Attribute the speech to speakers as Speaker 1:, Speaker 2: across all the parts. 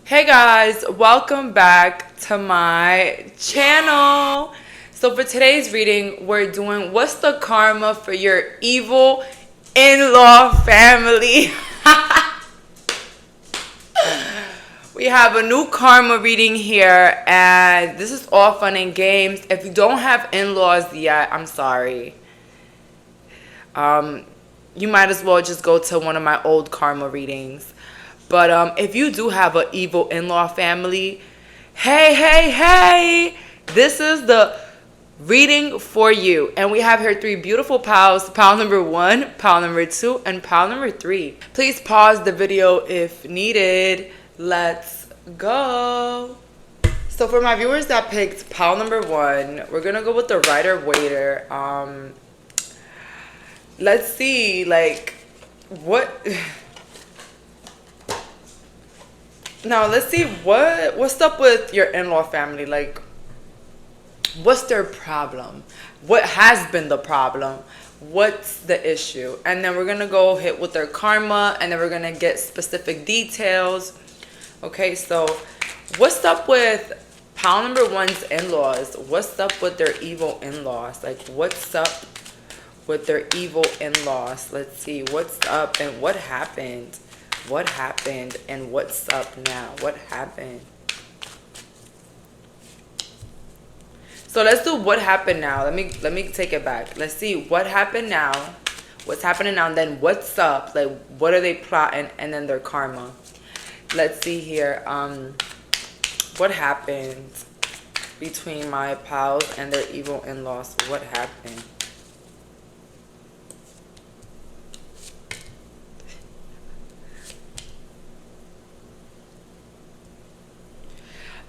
Speaker 1: Hey guys, welcome back to my channel. So for today's reading, we're doing what's the karma for your evil in-law family. We have a new karma reading here, and this is all fun and games. If you don't have in-laws yet, I'm sorry. You might as well just go to one of my old karma readings. But if you do have an evil in-law family, hey, this is the reading for you. And we have here three beautiful pals, pal number 1, pal number 2, and pal number 3. Please pause the video if needed. Let's go. So for my viewers that picked pal number 1, we're going to go with the Rider-Waiter. Let's see, like, what... Now, let's see what's up with your in-law family. Like, what's their problem? What has been the problem? What's the issue? And then we're going to go hit with their karma, and then we're going to get specific details. Okay, so what's up with pal number 1's in-laws? What's up with their evil in-laws? Like, what's up with their evil in-laws? Let's see what's up and what happened. What happened and what's up now? What happened? So let's do what happened now. Let me take it back. Let's see what happened now. What's happening now, and then what's up? Like, what are they plotting, and then their karma. Let's see here. What happened between my pals and their evil in-laws? What happened?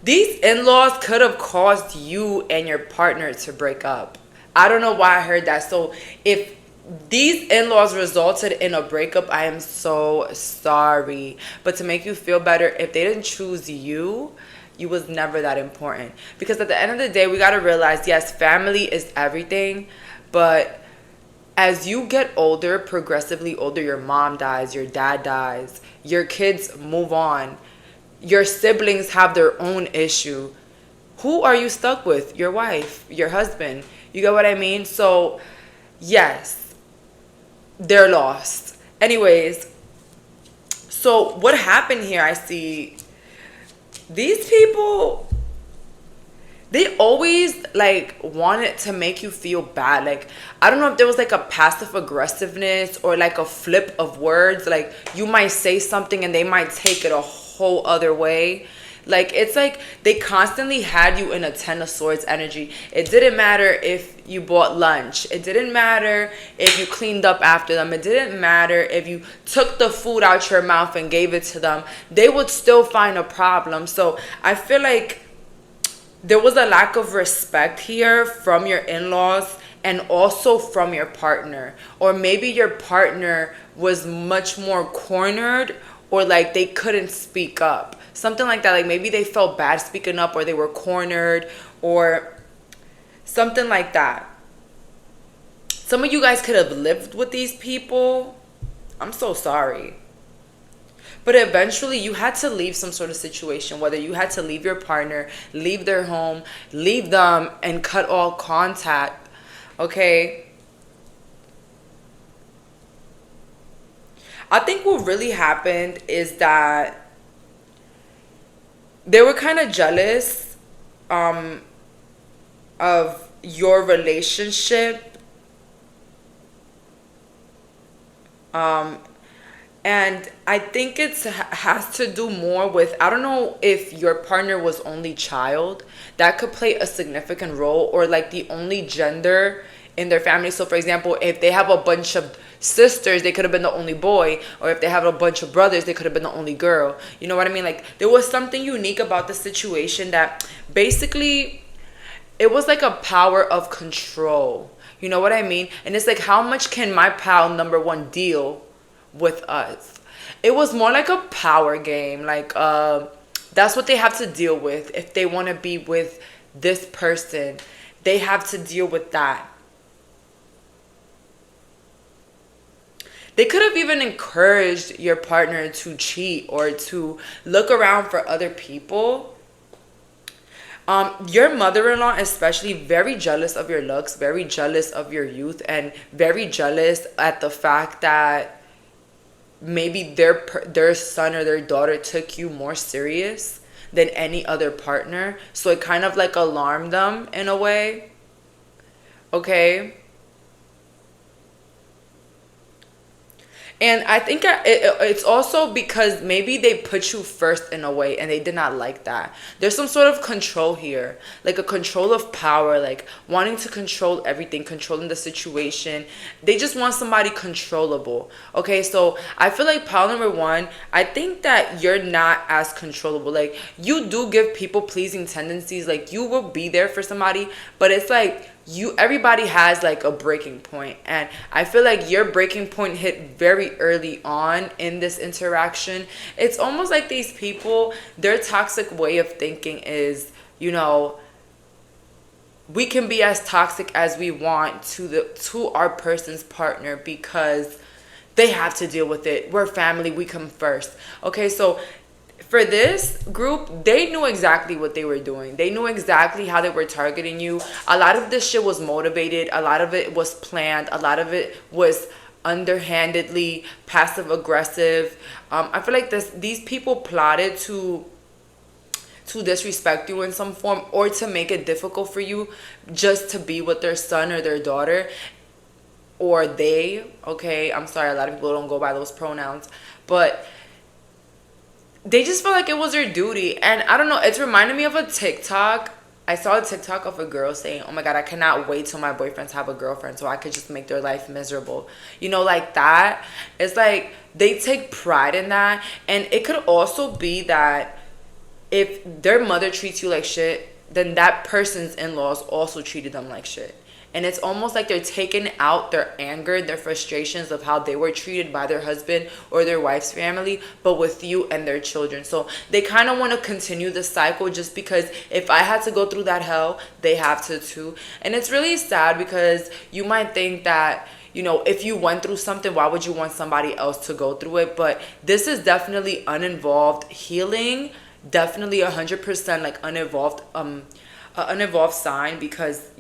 Speaker 1: These in-laws could have caused you and your partner to break up. I don't know why I heard that. So if these in-laws resulted in a breakup, I am so sorry. But to make you feel better, if they didn't choose you, you was never that important. Because at the end of the day, we got to realize, yes, family is everything. But as you get older, progressively older, your mom dies, your dad dies, your kids move on. Your siblings have their own issue. Who are you stuck with? Your wife, your husband. You get what I mean? So, yes, they're lost. Anyways, so what happened here? I see these people, they always like wanted to make you feel bad. Like, I don't know if there was like a passive aggressiveness or like a flip of words. Like, you might say something and they might take it a whole other way. Like, it's like they constantly had you in a 10 of swords energy. It didn't matter if you bought lunch. It didn't matter if you cleaned up after them. It didn't matter if you took the food out your mouth and gave it to them. They would still find a problem. So I feel like there was a lack of respect here from your in-laws and also from your partner. Or maybe your partner was much more cornered, or like they couldn't speak up. Something like that. Like, maybe they felt bad speaking up, or they were cornered, or something like that. Some of you guys could have lived with these people. I'm so sorry. But eventually you had to leave some sort of situation, whether you had to leave your partner, leave their home, leave them, and cut all contact. Okay? I think what really happened is that they were kind of jealous of your relationship. And I think it has to do more with, I don't know if your partner was only child. That could play a significant role, or like the only gender in their family. So for example, if they have a bunch of sisters, they could have been the only boy. Or if they have a bunch of brothers, they could have been the only girl. You know what I mean? Like, there was something unique about the situation that basically it was like a power of control. You know what I mean? And it's like, how much can my pal number 1 deal with us? It was more like a power game. Like, that's what they have to deal with. If they want to be with this person, they have to deal with that. They could have even encouraged your partner to cheat or to look around for other people. Your mother-in-law especially very jealous of your looks, very jealous of your youth, and very jealous at the fact that maybe their son or their daughter took you more serious than any other partner. So it kind of like alarmed them in a way. Okay. And I think it's also because maybe they put you first in a way and they did not like that. There's some sort of control here, like a control of power, like wanting to control everything, controlling the situation. They just want somebody controllable. Okay, so I feel like pile number one, I think that you're not as controllable. Like, you do give people pleasing tendencies, like you will be there for somebody, but it's like, everybody has like a breaking point, and I feel like your breaking point hit very early on in this interaction. It's almost like these people, their toxic way of thinking is, we can be as toxic as we want to our person's partner because they have to deal with it. We're family, we come first. Okay, so for this group, they knew exactly what they were doing. They knew exactly how they were targeting you. A lot of this shit was motivated. A lot of it was planned. A lot of it was underhandedly passive aggressive. I feel like these people plotted to disrespect you in some form, or to make it difficult for you just to be with their son or their daughter, or they. Okay, I'm sorry, a lot of people don't go by those pronouns, but they just felt like it was their duty. And I don't know, it's reminded me of a TikTok. I saw a TikTok of a girl saying, oh my God, I cannot wait till my boyfriends have a girlfriend so I could just make their life miserable. Like that. It's like they take pride in that. And it could also be that if their mother treats you like shit, then that person's in-laws also treated them like shit. And it's almost like they're taking out their anger, their frustrations of how they were treated by their husband or their wife's family, but with you and their children. So they kind of want to continue the cycle, just because if I had to go through that hell, they have to too. And it's really sad because you might think that, if you went through something, why would you want somebody else to go through it? But this is definitely uninvolved healing, definitely 100% like uninvolved sign, because,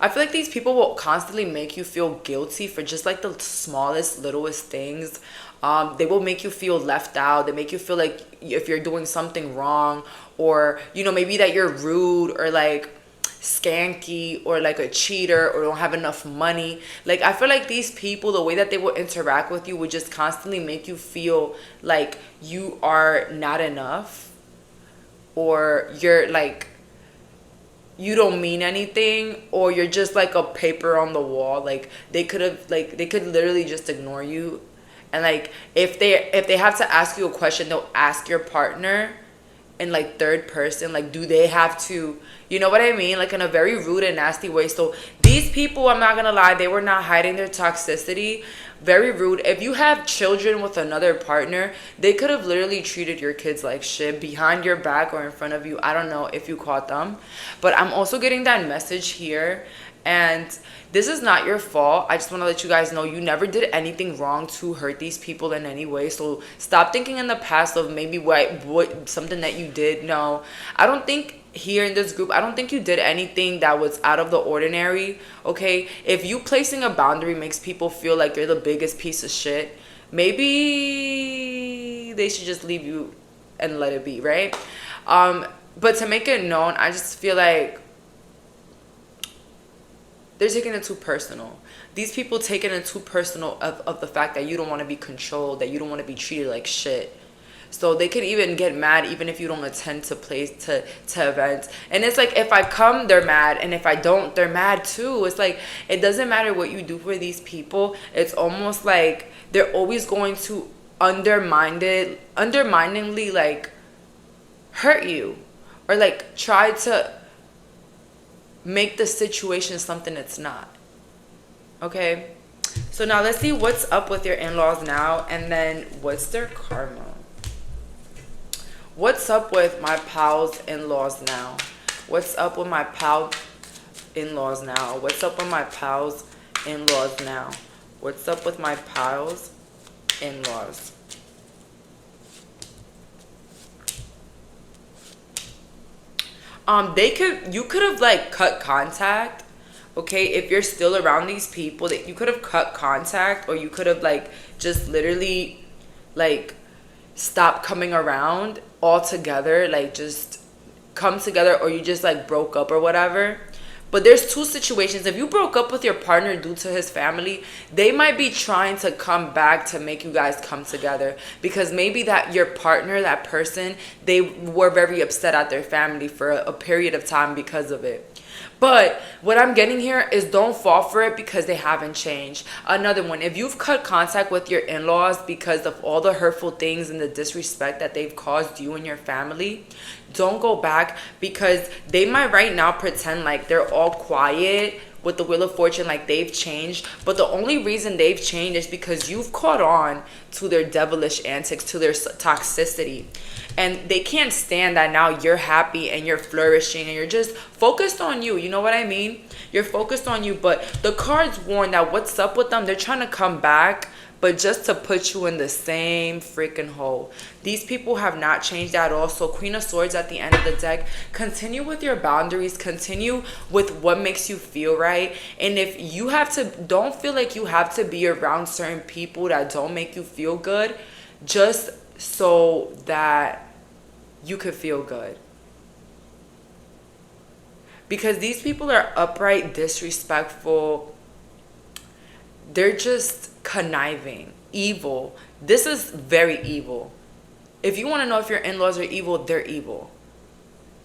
Speaker 1: I feel like these people will constantly make you feel guilty for just like the smallest, littlest things. They will make you feel left out. They make you feel like if you're doing something wrong, or, maybe that you're rude or like skanky or like a cheater or don't have enough money. Like, I feel like these people, the way that they will interact with you would just constantly make you feel like you are not enough, or you're like, you don't mean anything, or you're just like a paper on the wall. Like, they could literally just ignore you. And like, if they have to ask you a question, they'll ask your partner in like third person, like, do they have to, you know what I mean, like in a very rude and nasty way. So these people, I'm not gonna lie, they were not hiding their toxicity. Very rude. If you have children with another partner, they could have literally treated your kids like shit behind your back or in front of you. I don't know if you caught them, but I'm also getting that message here. And this is not your fault. I just want to let you guys know you never did anything wrong to hurt these people in any way. So stop thinking in the past of maybe what something that you did. No, I don't think here in this group, I don't think you did anything that was out of the ordinary. Okay, if you placing a boundary makes people feel like you're the biggest piece of shit, maybe they should just leave you and let it be, right? But to make it known, I just feel like they're taking it too personal. These people taking it too personal of the fact that you don't want to be controlled, that you don't want to be treated like shit. So they could even get mad even if you don't attend to events. And it's like, if I come, they're mad. And if I don't, they're mad too. It's like, it doesn't matter what you do for these people. It's almost like they're always going to underminingly like hurt you, or like try to make the situation something it's not. Okay? So now let's see what's up with your in-laws now, and then what's their karma. What's up with my pal's in-laws now? What's up with my pal in-laws now? What's up with my pal's in-laws now? What's up with my pals? In-laws. You could have like cut contact. Okay, if you're still around these people, that you could have cut contact, or you could have like just literally like stop coming around altogether, like just come together, or you just like broke up or whatever. But there's two situations. If you broke up with your partner due to his family, they might be trying to come back to make you guys come together, because maybe that your partner, that person, they were very upset at their family for a period of time because of it. But what I'm getting here is don't fall for it because they haven't changed. Another one, if you've cut contact with your in-laws because of all the hurtful things and the disrespect that they've caused you and your family, don't go back, because they might right now pretend like they're all quiet with the Wheel of Fortune, like they've changed. But the only reason they've changed is because you've caught on to their devilish antics, to their toxicity. And they can't stand that now you're happy and you're flourishing and you're just focused on you. You know what I mean? You're focused on you. But the cards warn that what's up with them, they're trying to come back, but just to put you in the same freaking hole. These people have not changed at all. So Queen of Swords at the end of the deck. Continue with your boundaries. Continue with what makes you feel right. And if you have to, don't feel like you have to be around certain people that don't make you feel good, just so that you could feel good. Because these people are upright, disrespectful. They're just conniving, evil. This is very evil. If you want to know if your in-laws are evil, they're evil.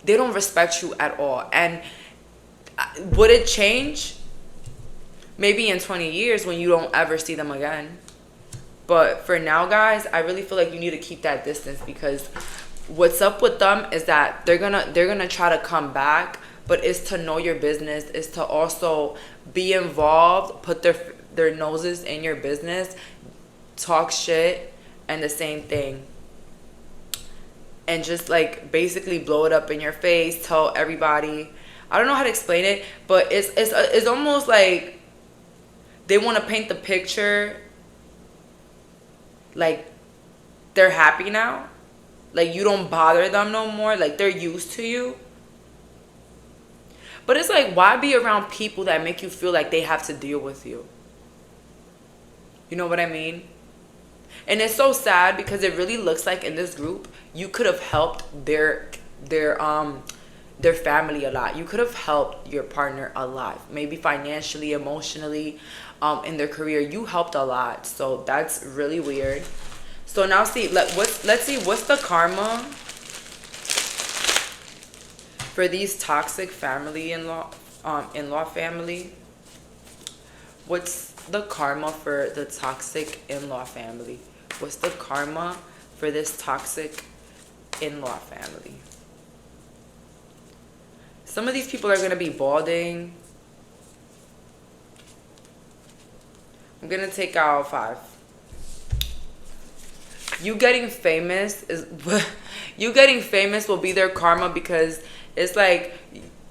Speaker 1: They don't respect you at all. And would it change? Maybe in 20 years when you don't ever see them again. But for now, guys, I really feel like you need to keep that distance, because what's up with them is that they're gonna try to come back, but it's to know your business, is to also be involved, put their noses in your business, talk shit, and the same thing, and just like basically blow it up in your face, tell everybody. I don't know how to explain it, but it's almost like they want to paint the picture like they're happy now, like you don't bother them no more, like they're used to you. But it's like, why be around people that make you feel like they have to deal with you? You know what I mean? And it's so sad, because it really looks like in this group you could have helped their family a lot. You could have helped your partner a lot, maybe financially, emotionally, in their career. You helped a lot, so that's really weird. So now let's see what's the karma for these toxic family in-law family. What's the karma for the toxic in-law family? What's the karma for this toxic in-law family? Some of these people are going to be balding. I'm going to take out 5. You getting famous will be their karma, because it's like,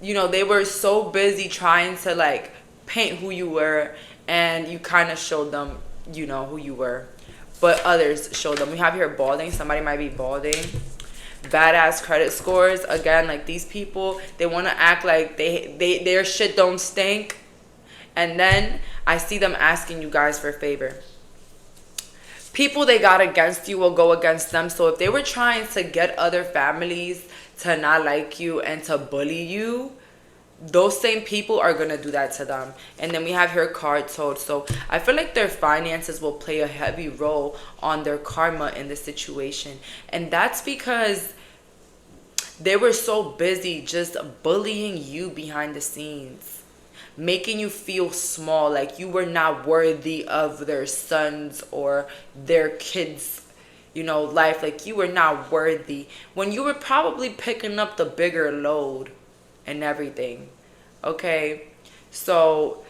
Speaker 1: you know, they were so busy trying to like paint who you were, and you kind of showed them, you know, who you were, but others showed them. We have here balding. Somebody might be balding. Badass credit scores. Again, like these people, they want to act like their shit don't stink, and then I see them asking you guys for favor. People they got against you will go against them. So if they were trying to get other families to not like you and to bully you, those same people are going to do that to them. And then we have here card toad. So I feel like their finances will play a heavy role on their karma in this situation. And that's because they were so busy just bullying you behind the scenes, making you feel small, like you were not worthy of their sons or their kids, you know, life. Like you were not worthy when you were probably picking up the bigger load and everything. Okay, so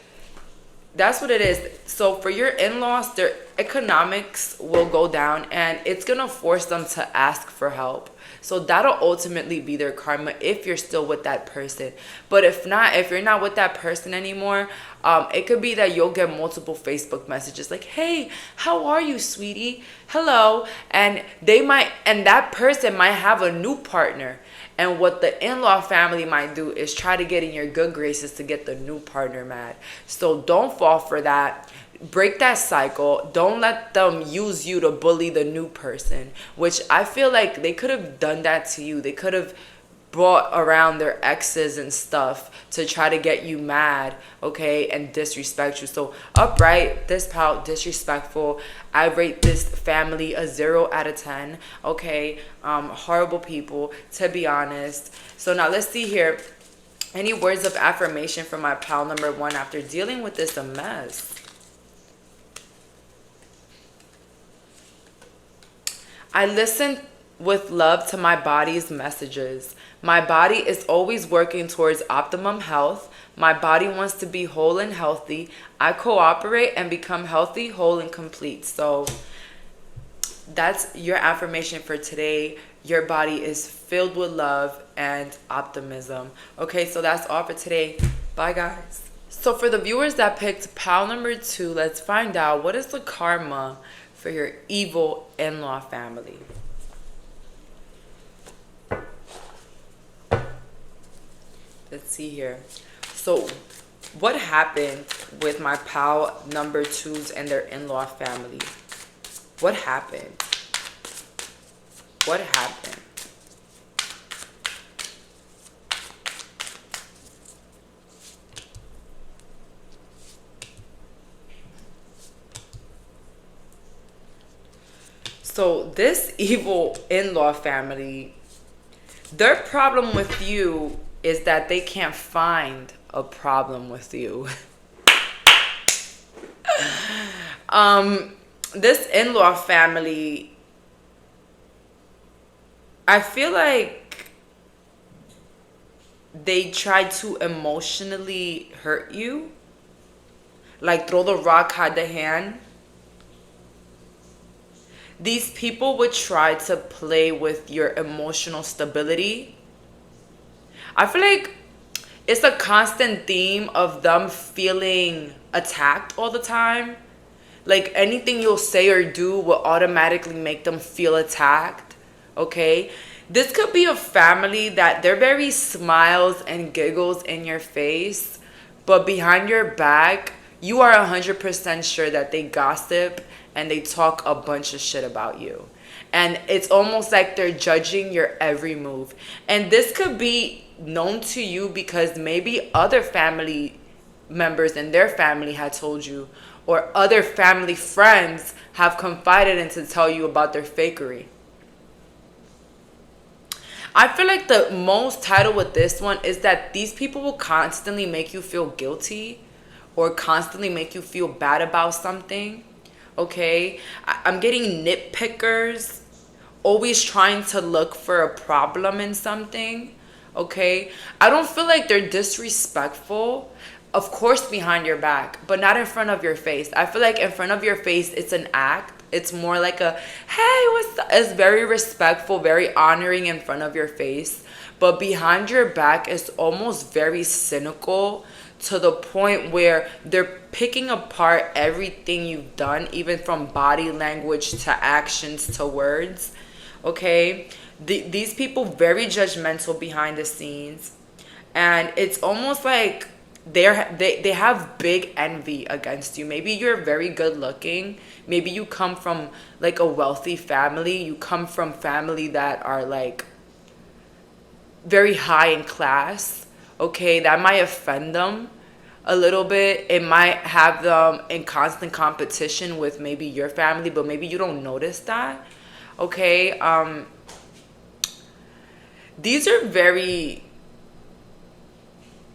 Speaker 1: That's what it is. So for your in-laws, their economics will go down and it's gonna force them to ask for help. So that'll ultimately be their karma if you're still with that person. But if not, if you're not with that person anymore, it could be that you'll get multiple Facebook messages like, "Hey, how are you, sweetie? Hello." And that person might have a new partner. And what the in-law family might do is try to get in your good graces to get the new partner mad. So don't fall for that. Break that cycle. Don't let them use you to bully the new person, which I feel like they could have done that to you. They could have brought around their exes and stuff to try to get you mad, okay, and disrespect you. So upright, this pal, disrespectful. I rate this family a 0 out of 10, okay. Horrible people, to be honest. So now let's see here. Any words of affirmation from my pal number 1 after dealing with this a mess? I listen with love to my body's messages. My body is always working towards optimum health. My body wants to be whole and healthy. I cooperate and become healthy, whole, and complete. So that's your affirmation for today. Your body is filled with love and optimism. Okay, so that's all for today. Bye, guys. So for the viewers that picked pal number 2, let's find out what is the karma for your evil in-law family. Let's see here. So what happened with my pal number 2s and their in-law family? What happened? What happened? So this evil in-law family, their problem with you is that they can't find a problem with you. This in-law family, I feel like they try to emotionally hurt you, like throw the rock, hide the hand. These people would try to play with your emotional stability. I feel like it's a constant theme of them feeling attacked all the time. Like anything you'll say or do will automatically make them feel attacked. Okay? This could be a family that they're very smiles and giggles in your face, but behind your back, you are 100% sure that they gossip and they talk a bunch of shit about you. And it's almost like they're judging your every move. And this could be known to you because maybe other family members in their family had told you, or other family friends have confided in to tell you about their fakery. I feel like the most title with this one is that these people will constantly make you feel guilty or constantly make you feel bad about something. Okay? I'm getting nitpickers, always trying to look for a problem in something. Okay? I don't feel like they're disrespectful. Of course, behind your back, but not in front of your face. I feel like in front of your face, it's an act. It's more like a, hey, what's up? It's very respectful, very honoring in front of your face. But behind your back is almost very cynical to the point where they're picking apart everything you've done, even from body language to actions to words. Okay? These people very judgmental behind the scenes. And it's almost like they have big envy against you. Maybe you're very good looking. Maybe you come from like a wealthy family. You come from family that are like very high in class. Okay, that might offend them a little bit. It might have them in constant competition with maybe your family, but maybe you don't notice that. Okay, these are very,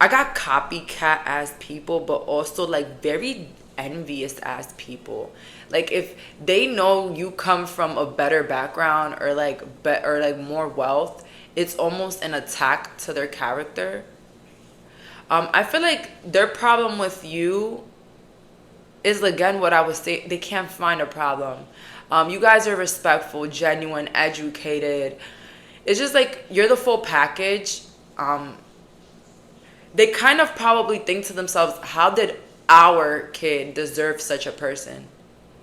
Speaker 1: I got copycat ass people, but also like very envious ass people. Like if they know you come from a better background or like more wealth, it's almost an attack to their character. I feel like their problem with you is again what I was saying. They can't find a problem. You guys are respectful, genuine, educated. It's just like you're the full package. They kind of probably think to themselves, how did our kid deserve such a person?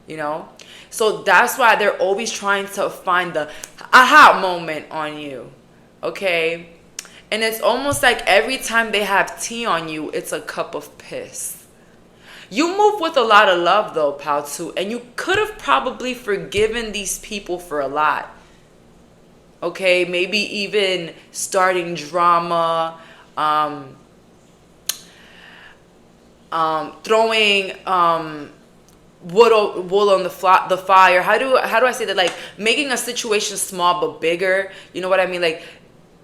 Speaker 1: You know? So that's why they're always trying to find the aha moment on you. Okay? And it's almost like every time they have tea on you, it's a cup of piss. You move with a lot of love though, pal, too. And you could have probably forgiven these people for a lot. Okay? Maybe even starting drama, throwing wool on the fire. How do I say that? Like making a situation small but bigger. You know what I mean? Like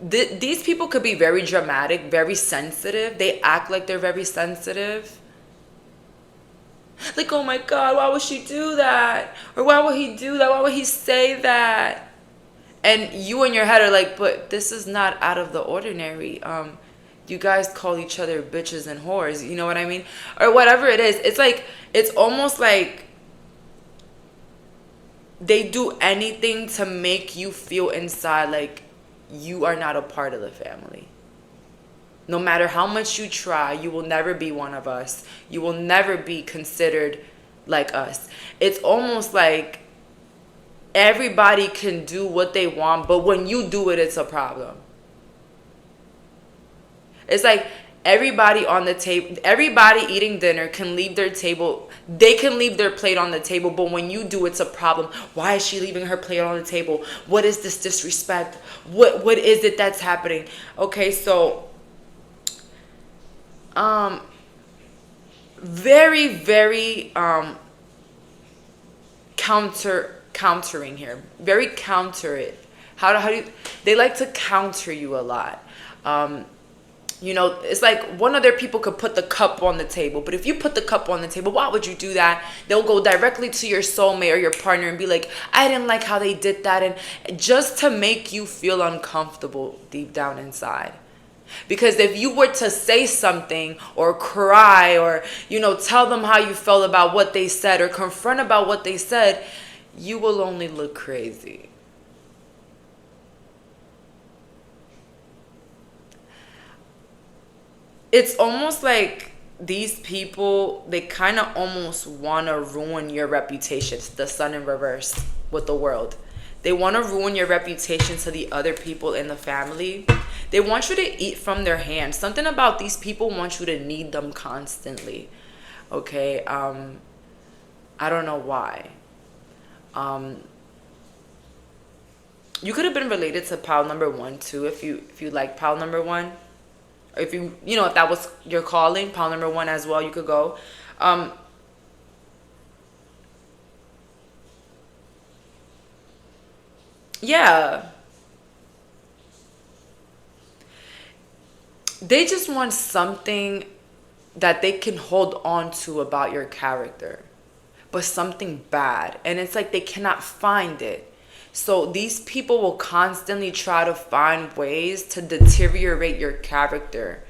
Speaker 1: these people could be very dramatic, very sensitive. They act like they're very sensitive. Like, oh my God, why would she do that? Or why would he do that? Why would he say that? And you in your head are like, but this is not out of the ordinary. You guys call each other bitches and whores. You know what I mean? Or whatever it is. It's like, it's almost like they do anything to make you feel inside like you are not a part of the family. No matter how much you try, you will never be one of us. You will never be considered like us. It's almost like everybody can do what they want, but when you do it, it's a problem. It's like everybody on the table, everybody eating dinner can leave their table. They can leave their plate on the table, but when you do, it's a problem. Why is she leaving her plate on the table? What is this disrespect? What is it that's happening? Okay, so very, very countering here. Very counter it. How do you, they like to counter you a lot. You know, it's like one other people could put the cup on the table, but if you put the cup on the table, why would you do that? They'll go directly to your soulmate or your partner and be like, I didn't like how they did that, and just to make you feel uncomfortable deep down inside. Because if you were to say something or cry or, you know, tell them how you felt about what they said or confront about what they said, you will only look crazy. It's almost like these people, they kind of almost want to ruin your reputation. It's the sun in reverse with the world. They want to ruin your reputation to the other people in the family. They want you to eat from their hands. Something about these people want you to need them constantly. Okay? I don't know why. You could have been related to pal number one too if you like pal number one. Or if you know, if that was your calling, pal number one as well, you could go. Yeah. They just want something that they can hold on to about your character, but something bad. And it's like they cannot find it. So these people will constantly try to find ways to deteriorate your character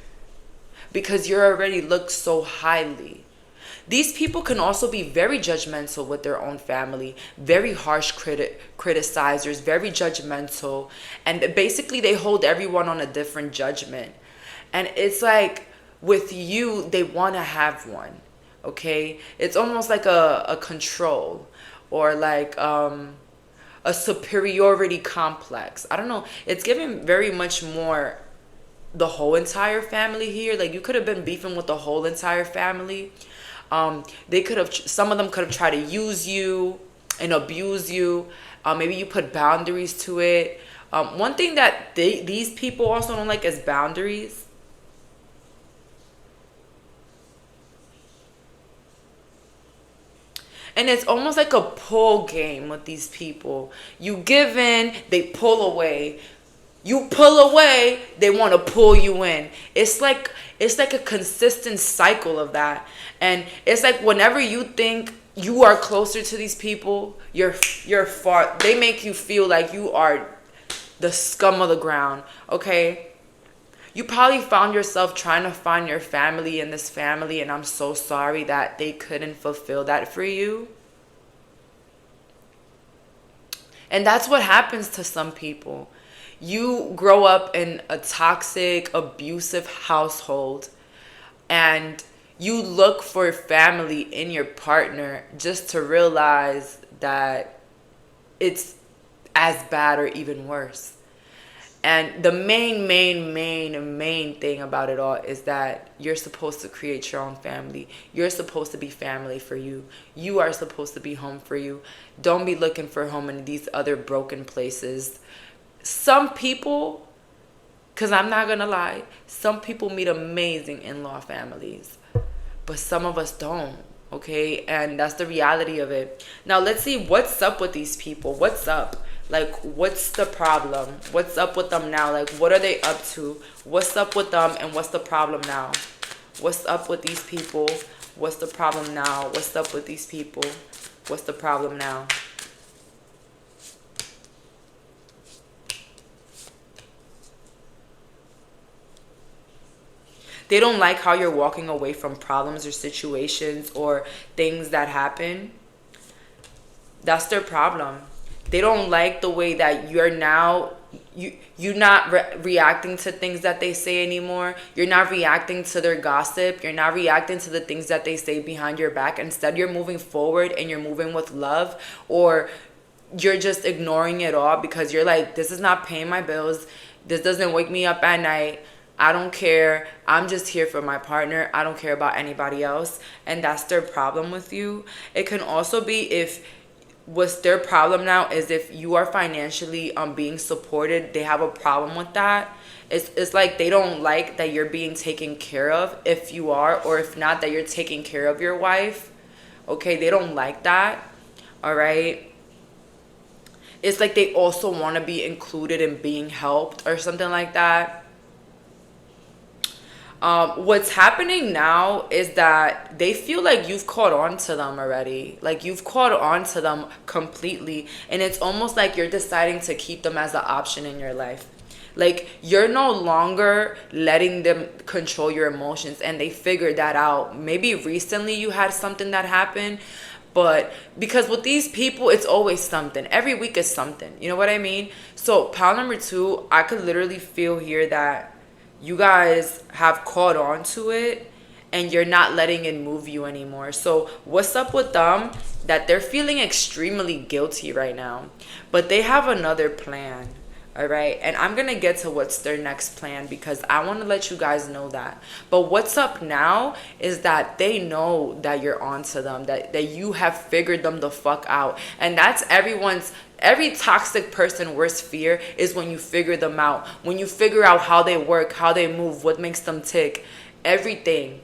Speaker 1: because you're already looked so highly. These people can also be very judgmental with their own family, very harsh criticizers, very judgmental, and basically they hold everyone on a different judgment. And it's like with you, they want to have one, okay? It's almost like a control or like a superiority complex. I don't know. It's giving very much more the whole entire family here. Like you could have been beefing with the whole entire family. They could have, some of them could have tried to use you and abuse you. Maybe you put boundaries to it. One thing that these people also don't like is boundaries. And it's almost like a pull game with these people. You give in, they pull away. You pull away, they want to pull you in. It's like a consistent cycle of that. And it's like whenever you think you are closer to these people, you're far. They make you feel like you are the scum of the ground. Okay? You probably found yourself trying to find your family in this family, and I'm so sorry that they couldn't fulfill that for you. And that's what happens to some people. You grow up in a toxic, abusive household, and you look for family in your partner just to realize that it's as bad or even worse. And the main thing about it all is that you're supposed to create your own family. You're supposed to be family for you. You are supposed to be home for you. Don't be looking for home in these other broken places. Some people, because I'm not going to lie, some people meet amazing in-law families, but some of us don't. Okay, and that's the reality of it. Now let's see what's up with these people. What's up? Like, what's the problem? What's up with them now? Like, what are they up to? What's up with them, and what's the problem now? What's up with these people? What's the problem now? What's up with these people? What's the problem now? They don't like how you're walking away from problems or situations or things that happen. That's their problem. They don't like the way that you're now, you're not reacting to things that they say anymore. You're not reacting to their gossip. You're not reacting to the things that they say behind your back. Instead, you're moving forward and you're moving with love, or you're just ignoring it all because you're like, this is not paying my bills. This doesn't wake me up at night. I don't care. I'm just here for my partner. I don't care about anybody else. And that's their problem with you. It can also be if what's their problem now is if you are financially being supported, they have a problem with that. It's like they don't like that you're being taken care of, if you are, or if not, that you're taking care of your wife. Okay, they don't like that. All right. It's like they also want to be included in being helped or something like that. What's happening now is that they feel like you've caught on to them already. Like you've caught on to them completely. And it's almost like you're deciding to keep them as an option in your life. Like you're no longer letting them control your emotions, and they figured that out. Maybe recently you had something that happened, but because with these people, it's always something. Every week is something. You know what I mean? So pile number 2, I could literally feel here that you guys have caught on to it and you're not letting it move you anymore. So what's up with them? That they're feeling extremely guilty right now, but they have another plan. All right. And I'm going to get to what's their next plan because I want to let you guys know that. But what's up now is that they know that you're onto them, that you have figured them the fuck out. And that's every toxic person worst fear is when you figure them out, when you figure out how they work, how they move, what makes them tick, everything.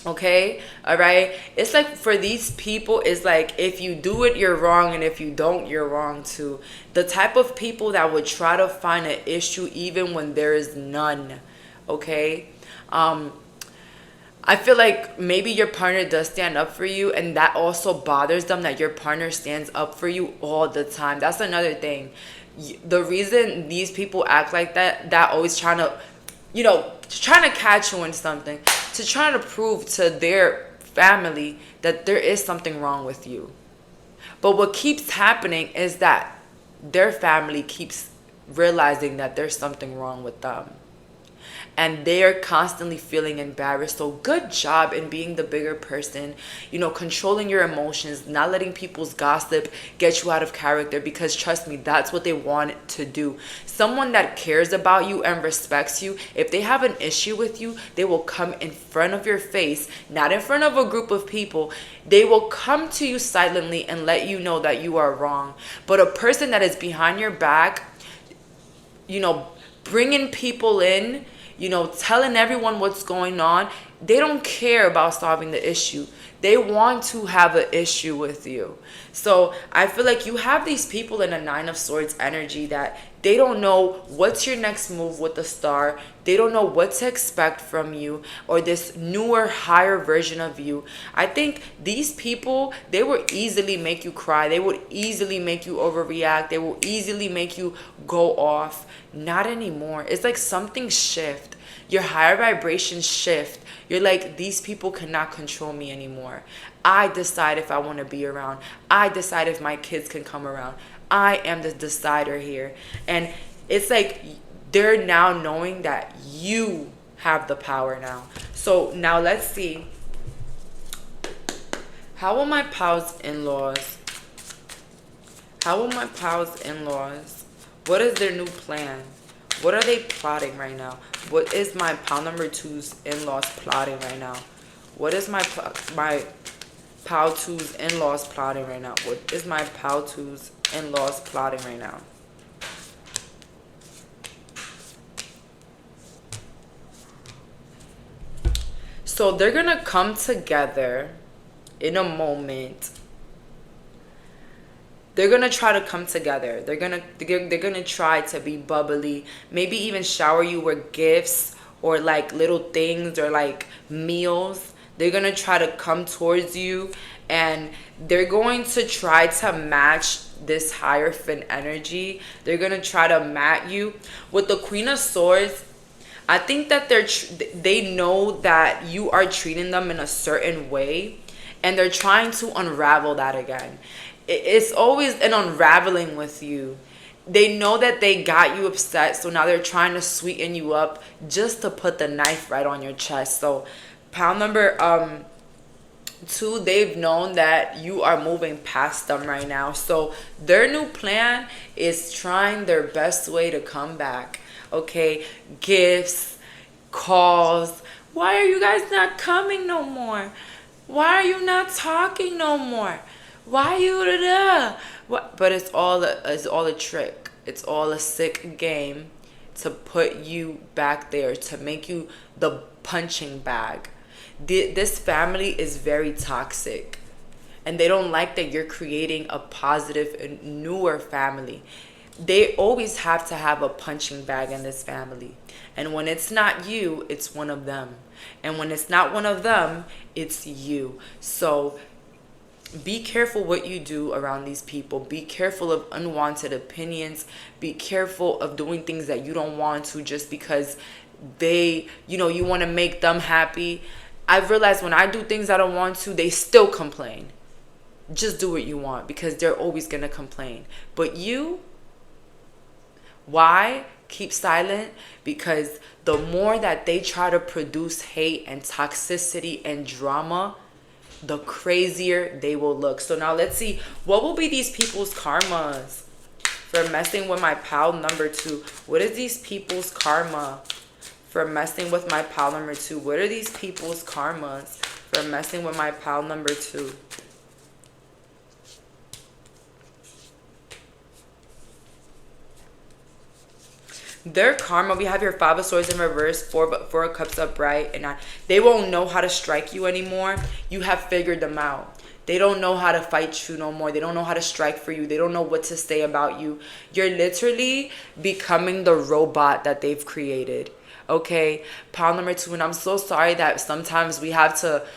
Speaker 1: Okay, all right. It's like for these people, it's like if you do it, you're wrong, and if you don't, you're wrong too. The type of people that would try to find an issue even when there is none. Okay, I feel like maybe your partner does stand up for you, and that also bothers them that your partner stands up for you all the time. That's another thing. The reason these people act like that always trying to, trying to catch you in something, to try to prove to their family that there is something wrong with you. But what keeps happening is that their family keeps realizing that there's something wrong with them. And they're constantly feeling embarrassed. So good job in being the bigger person, controlling your emotions, not letting people's gossip get you out of character, because trust me, that's what they want to do. Someone that cares about you and respects you, if they have an issue with you, they will come in front of your face, not in front of a group of people. They will come to you silently and let you know that you are wrong. But a person that is behind your back, bringing people in, telling everyone what's going on, they don't care about solving the issue. They want to have an issue with you. So I feel like you have these people in a 9 of Swords energy that they don't know what's your next move with the star. They don't know what to expect from you or this newer, higher version of you. I think these people, they would easily make you cry. They would easily make you overreact. They will easily make you go off. Not anymore. It's like something shift. Your higher vibration shift. You're like, these people cannot control me anymore. I decide if I want to be around. I decide if my kids can come around. I am the decider here. And it's like they're now knowing that you have the power now. So now let's see. How will my pal's in-laws? How will my pal's in-laws? What is their new plan? What are they plotting right now? What is my pal number two's in-laws plotting right now? What is my pal two's in-laws plotting right now? What is my pal two's in-laws plotting right now? So they're gonna come together in a moment. They're gonna try to come together. They're gonna try to be bubbly. Maybe even shower you with gifts or like little things or like meals. They're gonna try to come towards you, and they're going to try to match this Hierophant energy. They're gonna try to mat you with the Queen of Swords. I think that they know that you are treating them in a certain way, and they're trying to unravel that again. It's always an unraveling with you. They know that they got you upset, so now they're trying to sweeten you up just to put the knife right on your chest. So pound number 2, they've known that you are moving past them right now. So their new plan is trying their best way to come back. Okay, gifts, calls. Why are you guys not coming no more? Why are you not talking no more? Why you da? What? But it's all a trick. It's all a sick game to put you back there, to make you the punching bag. This family is very toxic, and they don't like that you're creating a positive and newer family. They always have to have a punching bag in this family. And when it's not you, it's one of them. And when it's not one of them, it's you. So be careful what you do around these people. Be careful of unwanted opinions. Be careful of doing things that you don't want to just because you want to make them happy. I've realized when I do things I don't want to, they still complain. Just do what you want, because they're always going to complain. But you, why? Keep silent, because the more that they try to produce hate and toxicity and drama, the crazier they will look. So now let's see, what will be these people's karmas for messing with my pal number 2? What is these people's karma for messing with my pal number 2? What are these people's karmas for messing with my pal number 2? Their karma, we have your 5 of Swords in reverse, 4 of Cups upright, and they won't know how to strike you anymore. You have figured them out. They don't know how to fight you no more. They don't know how to strike for you. They don't know what to say about you. You're literally becoming the robot that they've created. Okay, pile number 2, and I'm so sorry that sometimes we have to,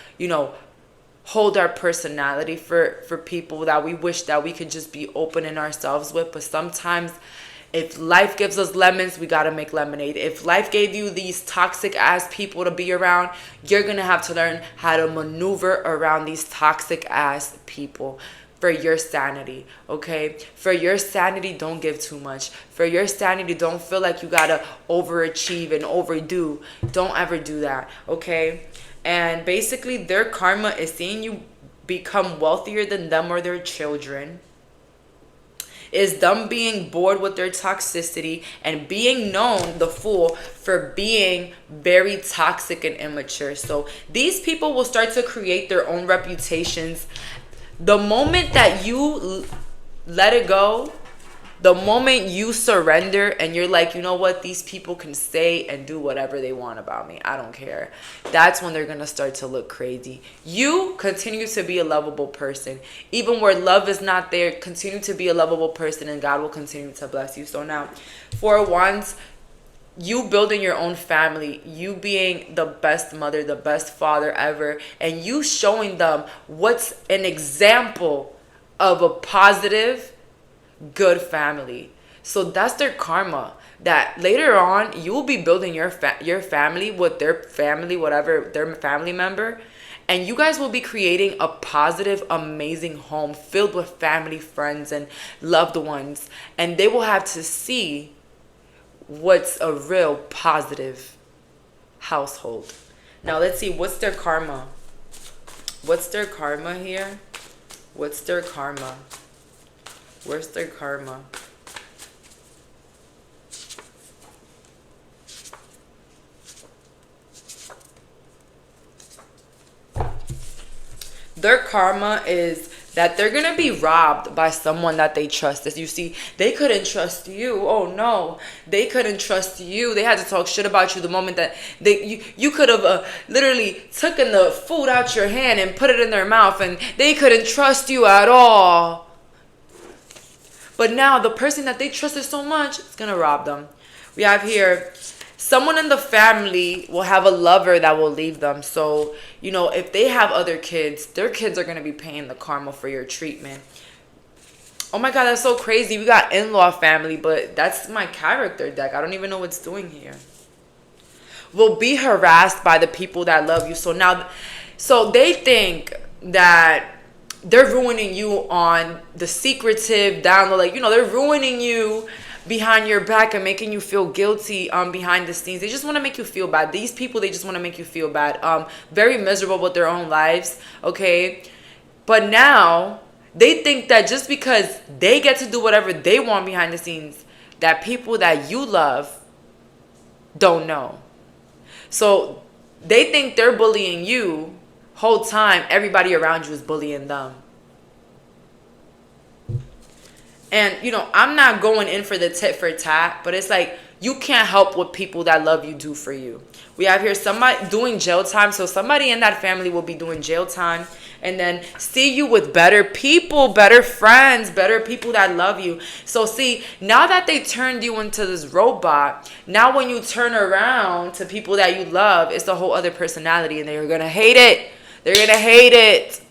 Speaker 1: hold our personality for people that we wish that we could just be open in ourselves with. But sometimes if life gives us lemons, we gotta make lemonade. If life gave you these toxic ass people to be around, you're gonna have to learn how to maneuver around these toxic ass people for your sanity, okay? For your sanity, don't give too much. For your sanity, don't feel like you gotta overachieve and overdo. Don't ever do that, okay? And basically, their karma is seeing you become wealthier than them or their children. Is them being bored with their toxicity and being known, the fool, for being very toxic and immature. So these people will start to create their own reputations. The moment that you let it go, the moment you surrender and you're like, you know what, these people can say and do whatever they want about me, I don't care, that's when they're going to start to look crazy. You continue to be a lovable person. Even where love is not there, continue to be a lovable person, and God will continue to bless you. So now, for once, you building your own family, you being the best mother, the best father ever, and you showing them what's an example of a positive, good family. So that's their karma. That later on you will be building your family with their family, whatever their family member, and you guys will be creating a positive, amazing home filled with family, friends, and loved ones, and they will have to see what's a real positive household. Now let's see, what's their karma? What's their karma here? What's their karma? Where's their karma? Their karma is that they're gonna be robbed by someone that they trust. As you see, they couldn't trust you. Oh no, they couldn't trust you. They had to talk shit about you the moment that you could have literally taken the food out your hand and put it in their mouth, and they couldn't trust you at all. But now the person that they trusted so much is gonna rob them. We have here, someone in the family will have a lover that will leave them. So, if they have other kids, their kids are going to be paying the karma for your treatment. Oh my God, that's so crazy. We got in-law family, but that's my character deck. I don't even know what's doing here. Will be harassed by the people that love you. So they think that they're ruining you on the secretive, down low. They're ruining you behind your back and making you feel guilty behind the scenes. They just want to make you feel bad. These people, they just want to make you feel bad. Very miserable with their own lives, okay? But now they think that just because they get to do whatever they want behind the scenes, that people that you love don't know. So they think they're bullying you. Whole time everybody around you is bullying them. And, I'm not going in for the tit for tat, but it's like, you can't help what people that love you do for you. We have here somebody doing jail time. So somebody in that family will be doing jail time and then see you with better people, better friends, better people that love you. So see, now that they turned you into this robot, now when you turn around to people that you love, it's a whole other personality and they're going to hate it. They're going to hate it.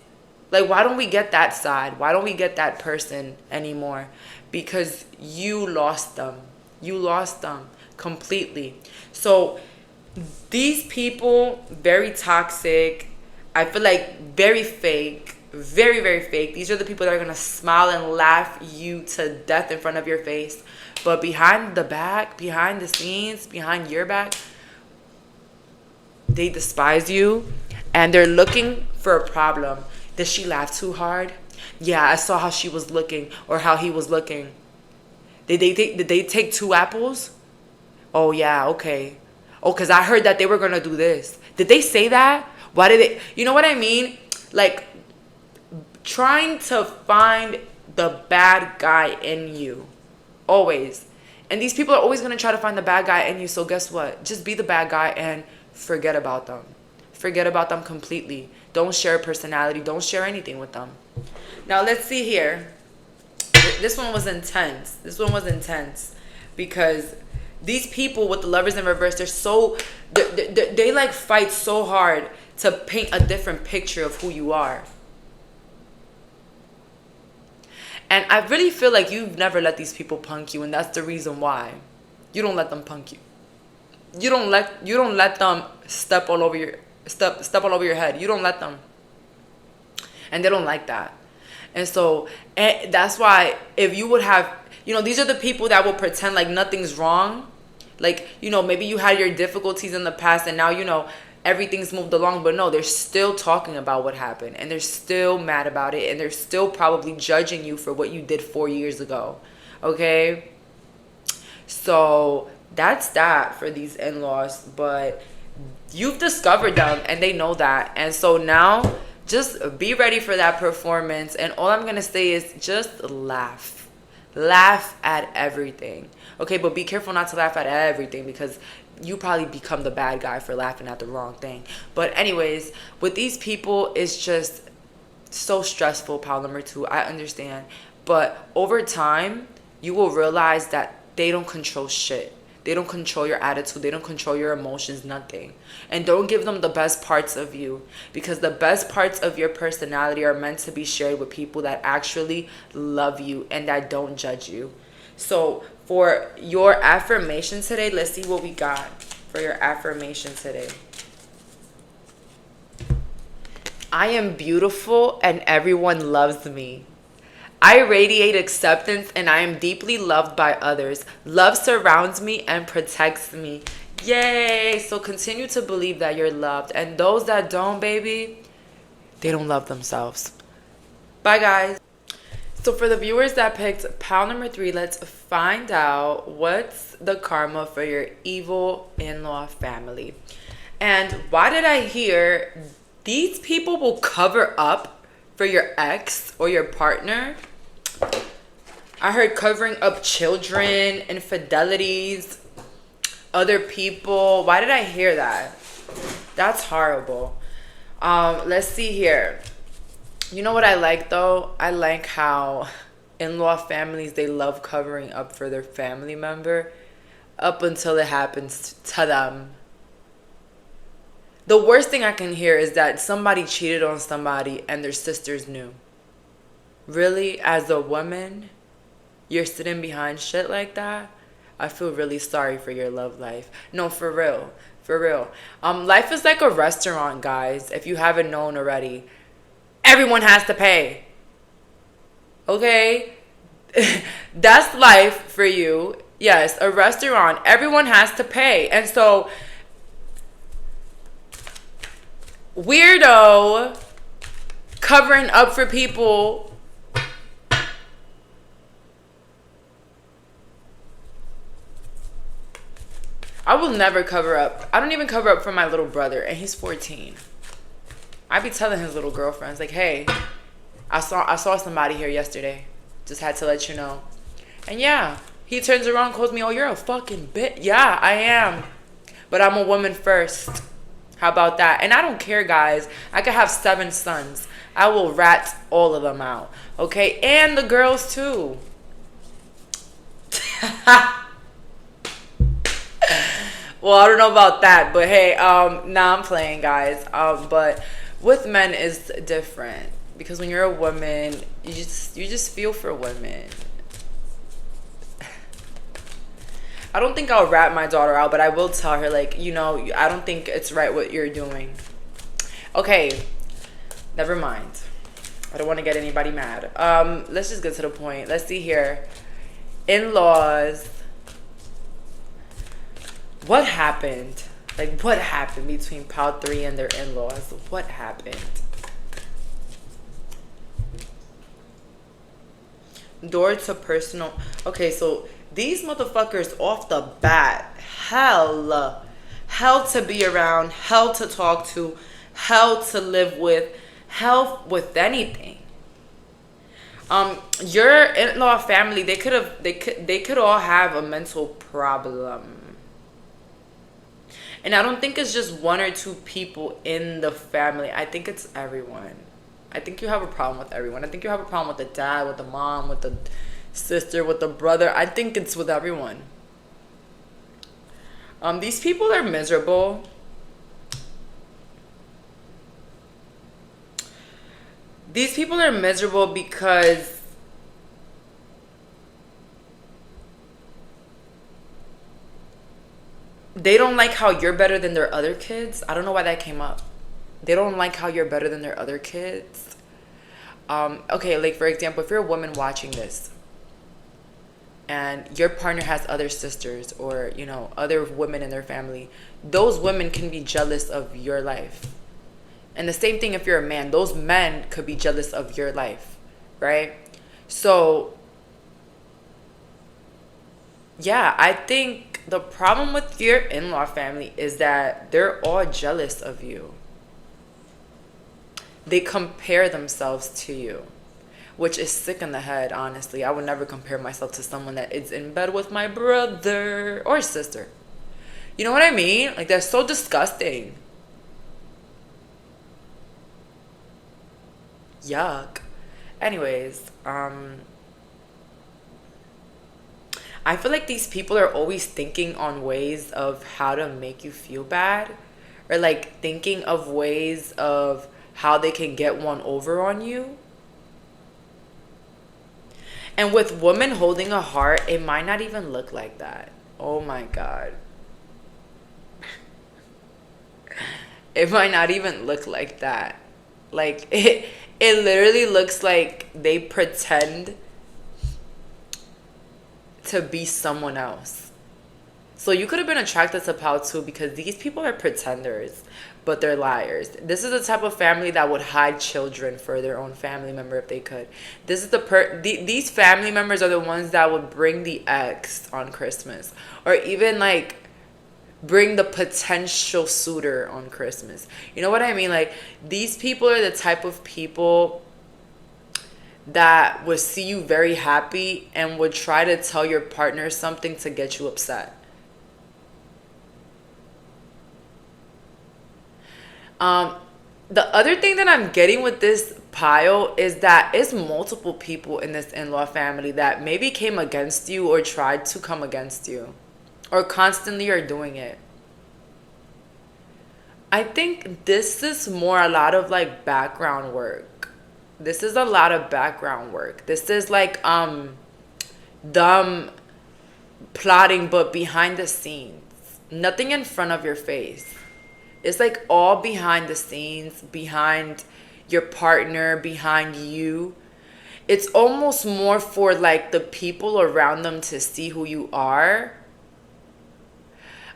Speaker 1: Like, why don't we get that side? Why don't we get that person anymore? Because you lost them. You lost them completely. So these people, very toxic. I feel like very fake. Very, very fake. These are the people that are going to smile and laugh you to death in front of your face. But behind the back, behind the scenes, behind your back, they despise you. And they're looking for a problem. Did she laugh too hard? Yeah, I saw how she was looking or how he was looking. Did they take 2 apples? Oh, yeah, okay. Oh, because I heard that they were going to do this. Did they say that? Why did they? You know what I mean? Like, trying to find the bad guy in you. Always. And these people are always going to try to find the bad guy in you. So guess what? Just be the bad guy and forget about them. Forget about them completely. Don't share personality. Don't share anything with them. Now, let's see here. This one was intense. This one was intense. Because these people with the lovers in reverse, they like fight so hard to paint a different picture of who you are. And I really feel like you've never let these people punk you. And that's the reason why. You don't let them punk you. You don't let them step all over your head. You don't let them. And they don't like that. And so that's why if you would have, these are the people that will pretend like nothing's wrong. Like, maybe you had your difficulties in the past and now, everything's moved along. But no, they're still talking about what happened. And they're still mad about it. And they're still probably judging you for what you did 4 years ago. Okay? So that's that for these in-laws. But you've discovered them and they know that. And so now just be ready for that performance. And all I'm going to say is just laugh. Laugh at everything. Okay, but be careful not to laugh at everything because you probably become the bad guy for laughing at the wrong thing. But anyways, with these people, it's just so stressful, pile number 2. I understand. But over time, you will realize that they don't control shit. They don't control your attitude. They don't control your emotions, nothing. And don't give them the best parts of you. Because the best parts of your personality are meant to be shared with people that actually love you and that don't judge you. So for your affirmation today, let's see what we got for your affirmation today. I am beautiful and everyone loves me. I radiate acceptance and I am deeply loved by others. Love surrounds me and protects me. Yay! So continue to believe that you're loved. And those that don't, baby, they don't love themselves. Bye, guys. So for the viewers that picked pile number 3, let's find out what's the karma for your evil in-law family. And why did I hear these people will cover up for your ex or your partner? I heard covering up children, infidelities, other people. Why did I hear that? That's horrible. Let's see here. You know what I like though? I like how in-law families, they love covering up for their family member up until it happens to them. The worst thing I can hear is that somebody cheated on somebody and their sisters knew. Really, as a woman, you're sitting behind shit like that? I feel really sorry for your love life. No, for real. For real. Life is like a restaurant, guys, if you haven't known already. Everyone has to pay. Okay? That's life for you. Yes, a restaurant. Everyone has to pay. And so, weirdo covering up for people. I will never cover up. I don't even cover up for my little brother, and he's 14. I be telling his little girlfriends, like, hey, I saw somebody here yesterday. Just had to let you know. And yeah, he turns around and calls me, oh, you're a fucking bitch. Yeah, I am. But I'm a woman first. How about that? And I don't care, guys. I could have 7 sons. I will rat all of them out. Okay? And the girls, too. Well, I don't know about that. But hey, nah, I'm playing, guys. But with men is different. Because when you're a woman, you just feel for women. I don't think I'll rat my daughter out, but I will tell her, like, you know, I don't think it's right what you're doing. Okay, never mind. I don't want to get anybody mad. Let's just get to the point. Let's see here. In-laws. What happened? Like, what happened between pile 3 and their in-laws? What happened? Door to personal. Okay, so these motherfuckers off the bat, hell to be around, hell to talk to, hell to live with, hell with anything. Your in-law family, they could all have a mental problem. And I don't think it's just 1 or 2 people in the family. I think it's everyone. I think you have a problem with everyone. I think you have a problem with the dad, with the mom, with the sister, with the brother. I think it's with everyone. These people are miserable. These people are miserable because they don't like how you're better than their other kids. I don't know why that came up. They don't like how you're better than their other kids. Okay, like for example, if you're a woman watching this and your partner has other sisters or, you know, other women in their family, those women can be jealous of your life. And the same thing if you're a man, those men could be jealous of your life, right? So, yeah, I think the problem with your in-law family is that they're all jealous of you. They compare themselves to you, which is sick in the head, honestly. I would never compare myself to someone that is in bed with my brother or sister. You know what I mean? Like, that's so disgusting. Yuck. Anyways, I feel like these people are always thinking on ways of how to make you feel bad, or like thinking of ways of how they can get one over on you. And with women holding a heart, it might not even look like that. Oh my God. It might not even look like that. Like it literally looks like they pretend to be someone else. So you could have been attracted to Pal too, because these people are pretenders, but they're liars. This is the type of family that would hide children for their own family member if they could. This is these family members are the ones that would bring the ex on Christmas, or even like bring the potential suitor on Christmas. You know what I mean? Like, these people are the type of people that would see you very happy and would try to tell your partner something to get you upset. The other thing that I'm getting with this pile is that it's multiple people in this in-law family that maybe came against you or tried to come against you or constantly are doing it. I think this is more a lot of like background work. This is a lot of background work. This is like dumb plotting, but behind the scenes. Nothing in front of your face. It's like all behind the scenes, behind your partner, behind you. It's almost more for like the people around them to see who you are.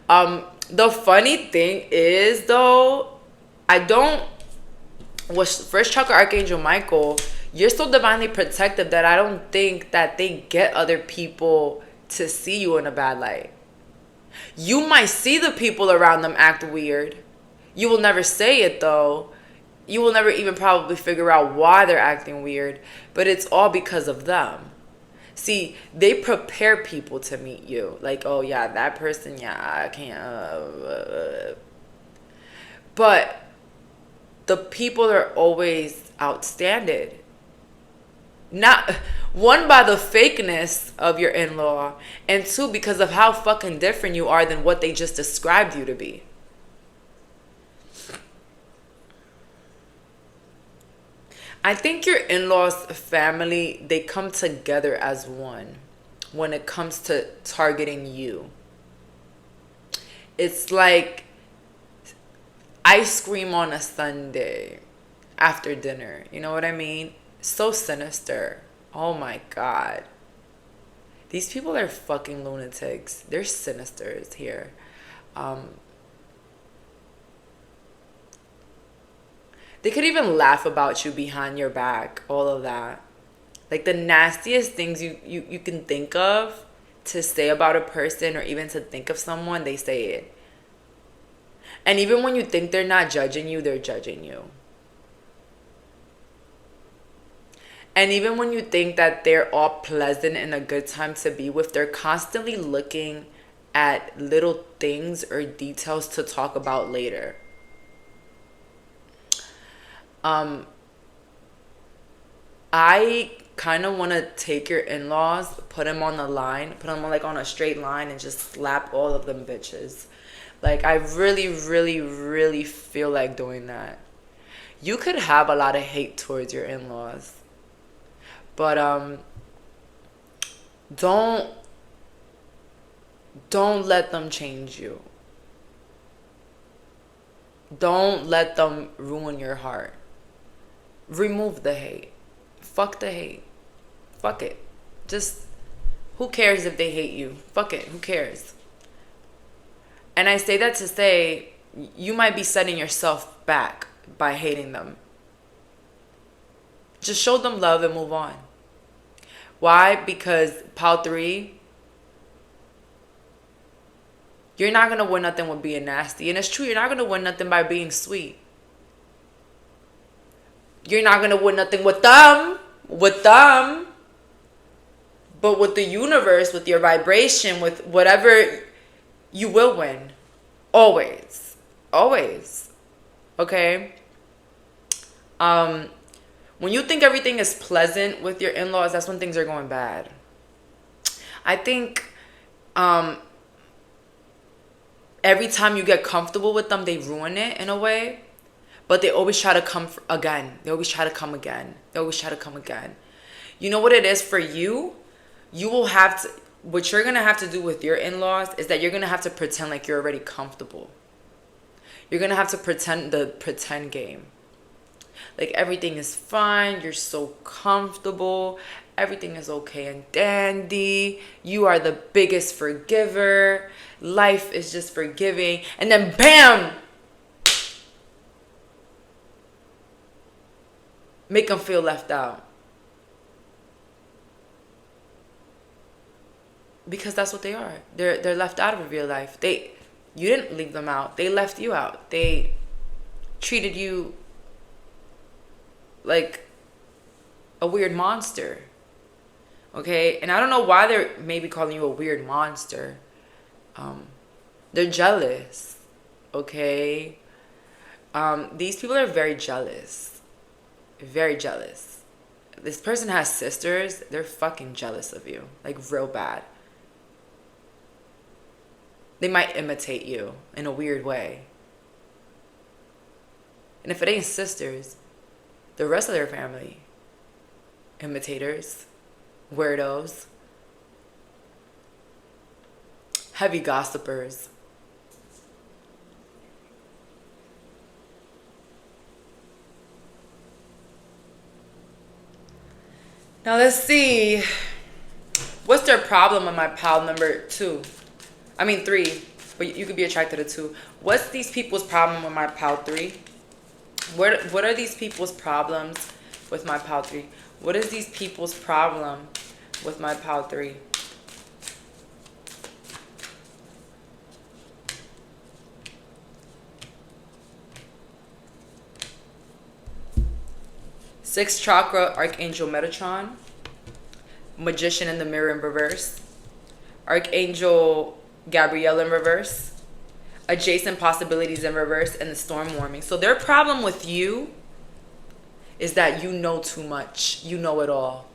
Speaker 1: The funny thing is though, first chakra Archangel Michael, you're so divinely protective that I don't think that they get other people to see you in a bad light. You might see the people around them act weird. You will never say it though. You will never even probably figure out why they're acting weird, but it's all because of them. See, they prepare people to meet you. Like, oh yeah, that person, yeah, I can't. But the people are always outstanded. Not one, by the fakeness of your in-law, and two, because of how fucking different you are than what they just described you to be. I think your in-laws family, they come together as one when it comes to targeting you. It's like ice cream on a Sunday after dinner. You know what I mean? So sinister. Oh my God. These people are fucking lunatics. They're sinisters here. They could even laugh about you behind your back, all of that. Like the nastiest things you can think of to say about a person or even to think of someone, they say it. And even when you think they're not judging you, they're judging you. And even when you think that they're all pleasant and a good time to be with, they're constantly looking at little things or details to talk about later. I kind of want to take your in-laws, put them on the line, put them like on a straight line and just slap all of them bitches. Like, I really, really, really feel like doing that. You could have a lot of hate towards your in-laws, but don't let them change you. Don't let them ruin your heart. Remove the hate. Fuck the hate. Fuck it. Just, who cares if they hate you? Fuck it. Who cares? And I say that to say, you might be setting yourself back by hating them. Just show them love and move on. Why? Because Pal 3, you're not going to win nothing with being nasty. And it's true, you're not going to win nothing by being sweet. You're not going to win nothing with them. But with the universe, with your vibration, with whatever, you will win. Always. Always. Okay? When you think everything is pleasant with your in-laws, that's when things are going bad. I think every time you get comfortable with them, they ruin it in a way. But they always try to come again. They always try to come again. You know what it is for you? You will have to, what you're going to have to do with your in-laws is that you're going to have to pretend like you're already comfortable. You're going to have to pretend the pretend game. Like everything is fine. You're so comfortable. Everything is okay and dandy. You are the biggest forgiver. Life is just forgiving. And then bam! Make them feel left out. Because that's what they are. They're left out of real life. You didn't leave them out. They left you out. They treated you like a weird monster. Okay? And I don't know why they're maybe calling you a weird monster. They're jealous. Okay? These people are very jealous. Very jealous. This person has sisters. They're fucking jealous of you. Like real bad. They might imitate you in a weird way. And if it ain't sisters, the rest of their family, imitators, weirdos, heavy gossipers. Now let's see. What's their problem on my pile number 2? I mean 3, but you could be attracted to 2. What's these people's problem with my pile 3? What are these people's problems with my pile 3? What is these people's problem with my pile 3? Sixth chakra, Archangel Metatron. Magician in the mirror in reverse. Archangel Gabrielle in reverse. Adjacent possibilities in reverse, and the storm warming. So their problem with you is that you know too much. You know it all.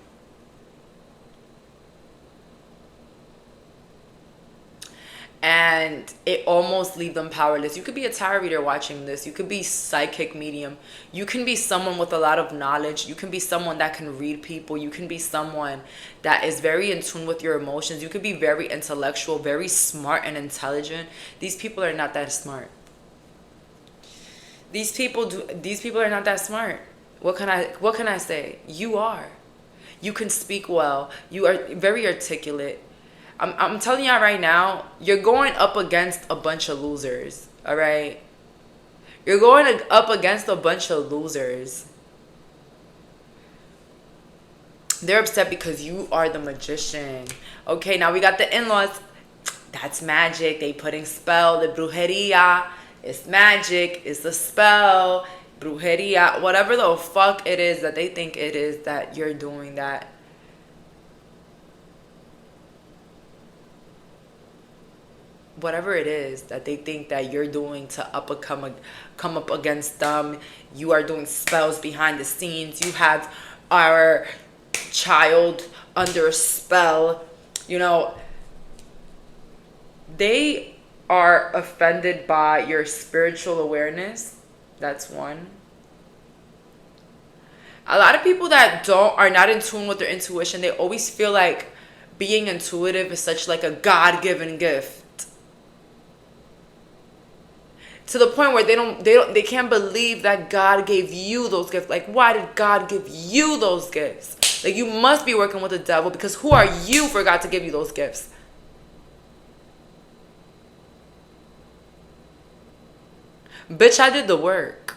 Speaker 1: And it almost leaves them powerless. You could be a tarot reader watching this. You could be psychic medium. You can be someone with a lot of knowledge. You can be someone that can read people. You can be someone that is very in tune with your emotions. You could be very intellectual, very smart and intelligent. These people are not that smart. These people are not that smart. What can I say? You are. You can speak well. You are very articulate. I'm telling y'all right now, you're going up against a bunch of losers, all right? You're going up against a bunch of losers. They're upset because you are the magician. Okay, now we got the in-laws. That's magic. They putting spell, the brujeria. It's magic. It's a spell. Brujeria. Whatever the fuck it is that they think it is that you're doing that. Whatever it is that they think that you're doing to come up against them, you are doing spells behind the scenes. You have our child under a spell. You know, they are offended by your spiritual awareness. That's one. A lot of people that are not in tune with their intuition, they always feel like being intuitive is such like a God-given gift. To the point where they can't believe that God gave you those gifts. Like, why did God give you those gifts? Like, you must be working with the devil, because who are you for God to give you those gifts? Bitch, I did the work.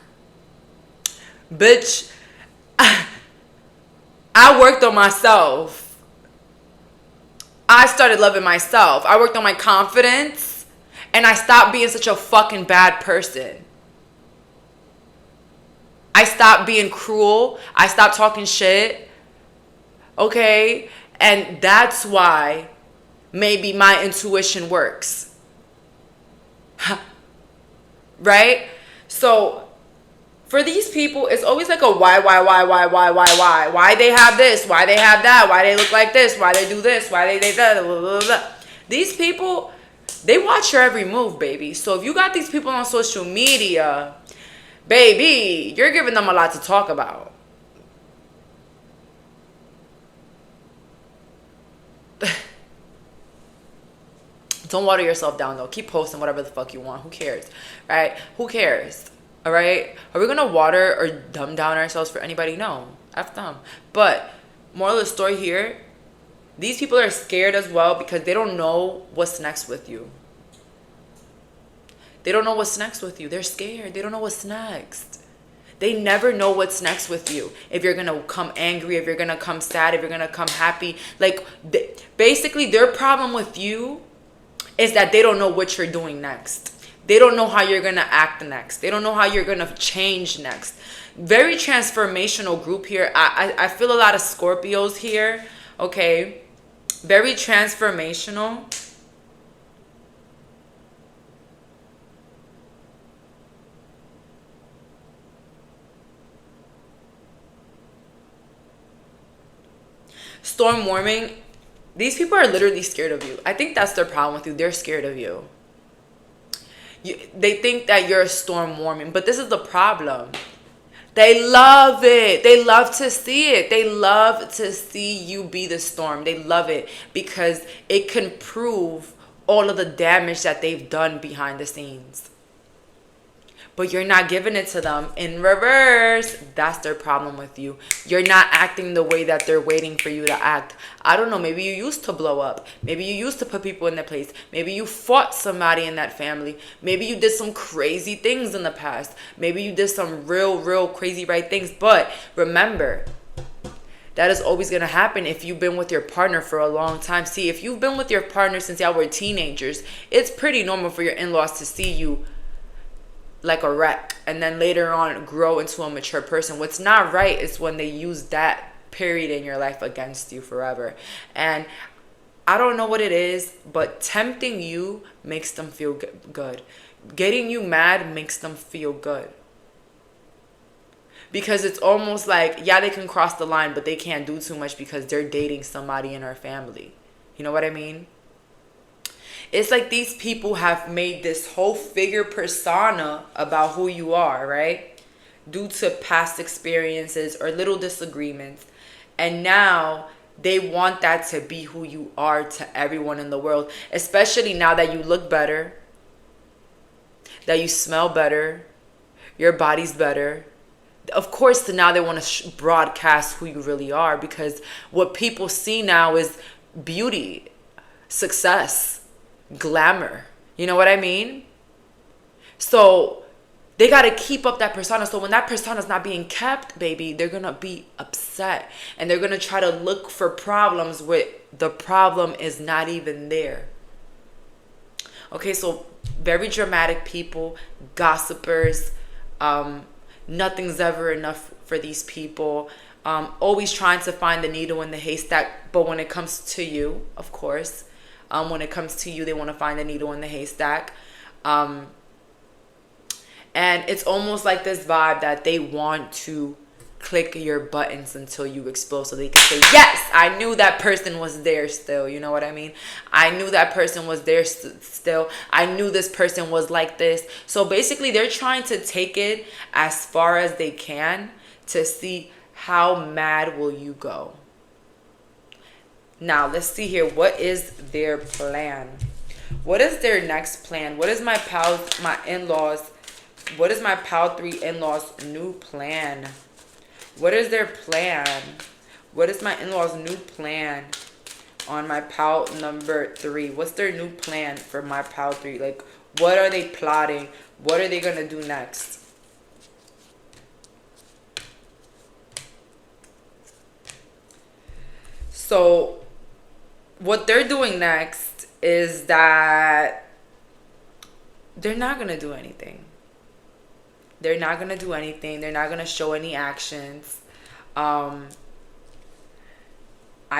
Speaker 1: Bitch, I worked on myself. I started loving myself. I worked on my confidence. And I stopped being such a fucking bad person. I stopped being cruel. I stopped talking shit. Okay? And that's why maybe my intuition works. Right? So, for these people, it's always like a why. Why they have this? Why they have that? Why they look like this? Why they do this? Why they that? Blah, blah, blah. These people, they watch your every move, baby. So if you got these people on social media, baby, you're giving them a lot to talk about. Don't water yourself down though. Keep posting whatever the fuck you want. Who cares? Right? Who cares? All right? Are we gonna water or dumb down ourselves for anybody? No. F them. But moral of the story here, these people are scared as well because they don't know what's next with you. They don't know what's next with you. They're scared. They don't know what's next. They never know what's next with you. If you're going to come angry, if you're going to come sad, if you're going to come happy. Like, basically, their problem with you is that they don't know what you're doing next. They don't know how you're going to act next. They don't know how you're going to change next. Very transformational group here. I feel a lot of Scorpios here. Okay. Very transformational. Storm warming. These people are literally scared of you. I think that's their problem with you. They're scared of you. They think that you're a storm warming, but this is the problem. They love it. They love to see it. They love to see you be the storm. They love it because it can prove all of the damage that they've done behind the scenes. But you're not giving it to them in reverse. That's their problem with you. You're not acting the way that they're waiting for you to act. I don't know. Maybe you used to blow up. Maybe you used to put people in their place. Maybe you fought somebody in that family. Maybe you did some crazy things in the past. Maybe you did some real crazy right things. But remember, that is always going to happen if you've been with your partner for a long time. See, if you've been with your partner since y'all were teenagers, it's pretty normal for your in-laws to see you like a wreck and then later on grow into a mature person. What's not right is when they use that period in your life against you forever. And I don't know what it is, but tempting you makes them feel good. Getting you mad makes them feel good. Because it's almost like, yeah, they can cross the line, but they can't do too much because they're dating somebody in our family. You know what I mean? It's like these people have made this whole figure persona about who you are, right? Due to past experiences or little disagreements. And now they want that to be who you are to everyone in the world. Especially now that you look better, that you smell better, your body's better. Of course, now they want to broadcast who you really are because what people see now is beauty, success, glamour. You know what I mean? So they got to keep up that persona. So when that persona is not being kept, baby, they're going to be upset. And they're going to try to look for problems where the problem is not even there. Okay, so very dramatic people, gossipers. Nothing's ever enough for these people. Always trying to find the needle in the haystack. But when it comes to you, of course, when it comes to you, they want to find a needle in the haystack. And it's almost like this vibe that they want to click your buttons until you explode so they can say, yes, I knew that person was there still. You know what I mean? I knew that person was there still. I knew this person was like this. So basically, they're trying to take it as far as they can to see how mad will you go. Now, let's see here. What is their plan? What is their next plan? What is my in-laws? What is my pal 3 in-laws' new plan? What is their plan? What is my in-laws' new plan on my pal number 3? What's their new plan for my pal 3? Like, what are they plotting? What are they going to do next? So what they're doing next is that they're not going to do anything. They're not going to do anything. They're not going to show any actions. I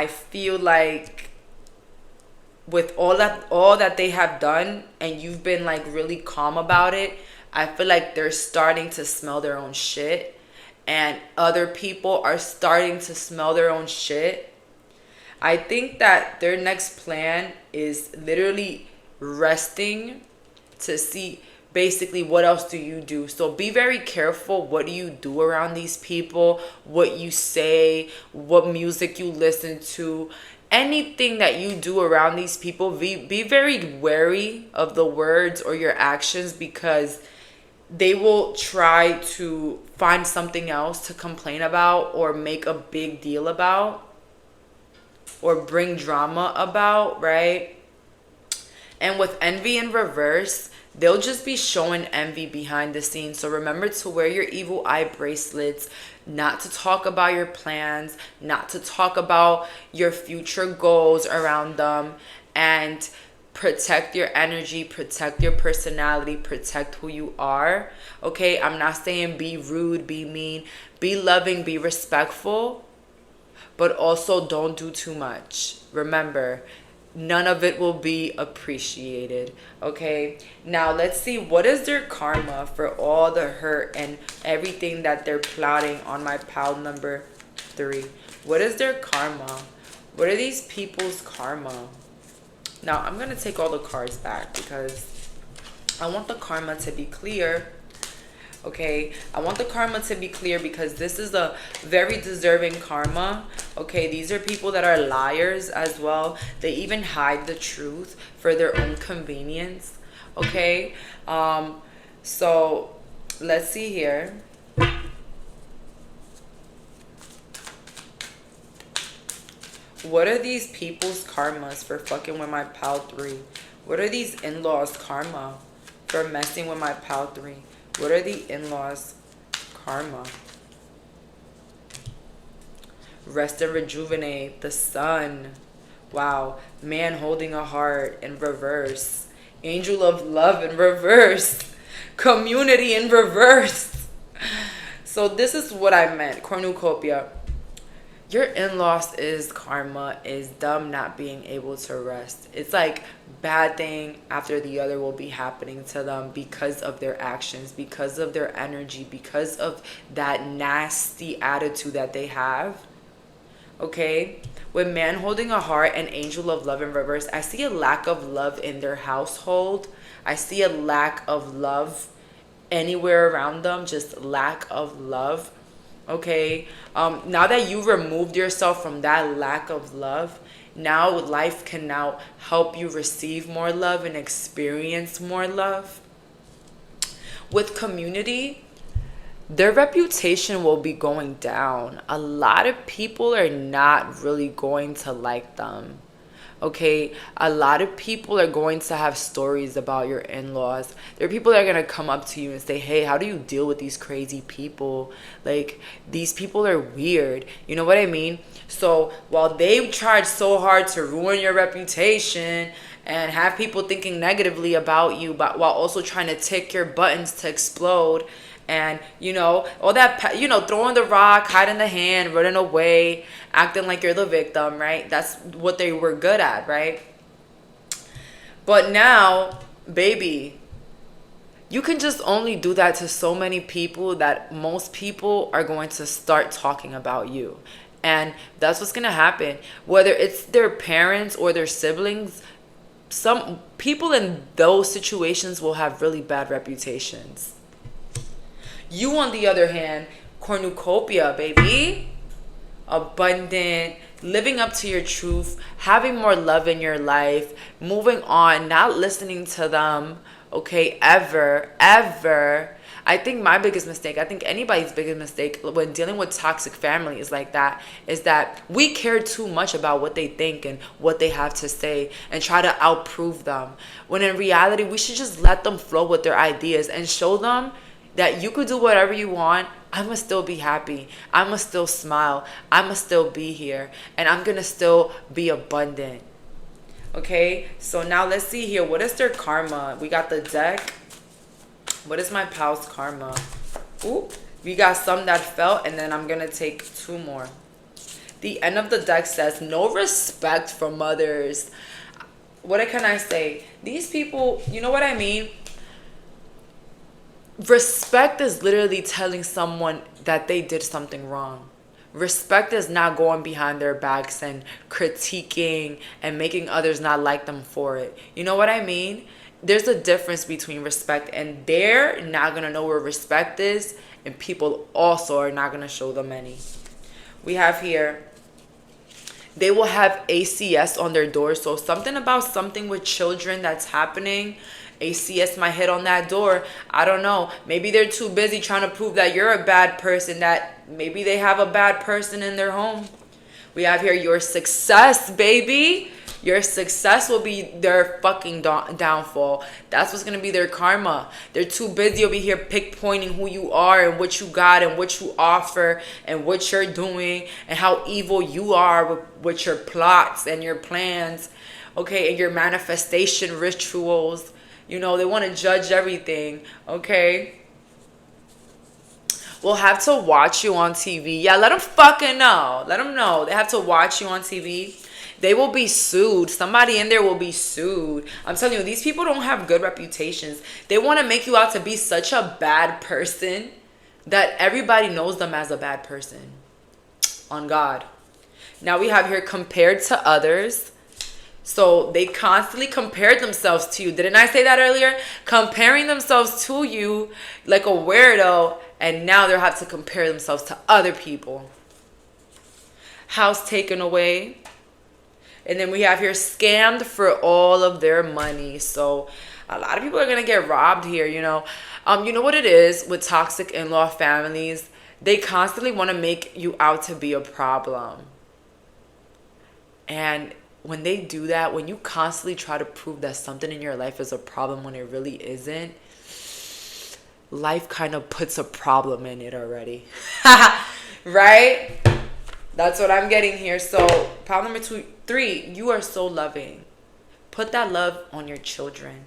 Speaker 1: feel like with all that they have done and you've been like really calm about it, I feel like they're starting to smell their own shit and other people are starting to smell their own shit. I think that their next plan is literally resting to see basically what else do you do. So be very careful. What do you do around these people? What you say, what music you listen to. anything that you do around these people, be very wary of the words or your actions, because they will try to find something else to complain about or make a big deal about or bring drama about, right? And with envy in reverse, they'll just be showing envy behind the scenes. So remember to wear your evil eye bracelets, not to talk about your plans, not to talk about your future goals around them, and protect your energy, protect your personality, protect who you are. Okay, I'm not saying be rude, be mean, be loving, be respectful, but also don't do too much. Remember, none of it will be appreciated. Okay, now let's see, what is their karma for all the hurt and everything that they're plotting on my pile number 3? What is their karma? What are these people's karma? Now I'm gonna take all the cards back because I want the karma to be clear. Okay, I want the karma to be clear because this is a very deserving karma. Okay, these are people that are liars as well. They even hide the truth for their own convenience. Okay, so let's see here. What are these people's karmas for fucking with my pal 3? What are these in-laws karma for messing with my pal 3? What are the in-laws karma? Rest and rejuvenate. The sun. Wow. Man holding a heart in reverse. Angel of love in reverse. Community in reverse. So this is what I meant. Cornucopia. Your in-laws is karma is them not being able to rest. It's like bad thing after the other will be happening to them because of their actions, because of their energy, because of that nasty attitude that they have. Okay? With man holding a heart and angel of love in reverse, I see a lack of love in their household. I see a lack of love anywhere around them, just lack of love. Okay, now that you removed yourself from that lack of love, now life can now help you receive more love and experience more love. With community, their reputation will be going down. A lot of people are not really going to like them. Okay, a lot of people are going to have stories about your in-laws. There are people that are going to come up to you and say, hey, how do you deal with these crazy people? Like, these people are weird. You know what I mean? So while they tried so hard to ruin your reputation and have people thinking negatively about you, but while also trying to tick your buttons to explode, and, you know, all that, you know, throwing the rock, hiding the hand, running away, acting like you're the victim, right? That's what they were good at, right? But now, baby, you can just only do that to so many people that most people are going to start talking about you. And that's what's going to happen. Whether it's their parents or their siblings, some people in those situations will have really bad reputations. You, on the other hand, cornucopia, baby. Abundant, living up to your truth, having more love in your life, moving on, not listening to them, okay, ever. I think my biggest mistake, I think anybody's biggest mistake when dealing with toxic family is like that, is that we care too much about what they think and what they have to say and try to outprove them. When in reality, we should just let them flow with their ideas and show them that you could do whatever you want. I'ma still be happy. I'ma still smile. I'ma still be here. And I'm gonna still be abundant. Okay? So now let's see here. What is their karma? We got the deck. What is my pal's karma? Ooh, we got some that fell, and then I'm gonna take 2 more. The end of the deck says, no respect from others. What can I say? These people, you know what I mean? Respect is literally telling someone that they did something wrong. Respect is not going behind their backs and critiquing and making others not like them for it. You know what I mean? There's a difference between respect, and they're not going to know where respect is, and people also are not going to show them any. We have here They will have ACS on their door. So something about something with children that's happening, ACS might hit on that door. I don't know. Maybe they're too busy trying to prove that you're a bad person, that maybe they have a bad person in their home. We have here your success, baby. Your success will be their fucking downfall. That's what's going to be their karma. They're too busy over here pinpointing who you are and what you got and what you offer and what you're doing and how evil you are with your plots and your plans, okay, and your manifestation rituals. You know, they want to judge everything, okay? Will have to watch you on TV. Yeah, let them fucking know. Let them know. They have to watch you on TV. They will be sued. Somebody in there will be sued. I'm telling you, these people don't have good reputations. They want to make you out to be such a bad person that everybody knows them as a bad person. On God. Now we have here compared to others. So they constantly compared themselves to you. Didn't I say that earlier? Comparing themselves to you like a weirdo. And now they'll have to compare themselves to other people. House taken away. And then we have here scammed for all of their money. So a lot of people are going to get robbed here, you know. You know what it is with toxic in-law families? They constantly want to make you out to be a problem. And when they do that, when you constantly try to prove that something in your life is a problem when it really isn't, life kind of puts a problem in it already. Right? That's what I'm getting here. So problem number 3, you are so loving. Put that love on your children,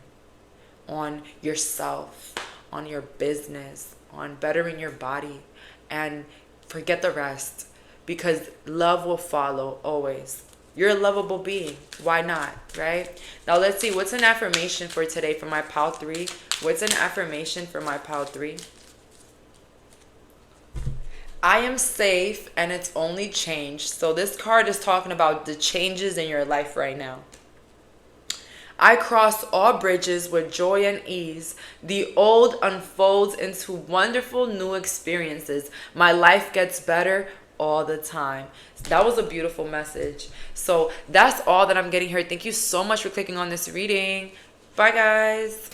Speaker 1: on yourself, on your business, on bettering your body, and forget the rest, because love will follow always. You're a lovable being. Why not, right? Now let's see. What's an affirmation for today for my pile 3? What's an affirmation for my pile 3? I am safe and it's only change. So this card is talking about the changes in your life right now. I cross all bridges with joy and ease. The old unfolds into wonderful new experiences. My life gets better all the time. That was a beautiful message. So that's all that I'm getting here. Thank you so much for clicking on this reading. Bye, guys.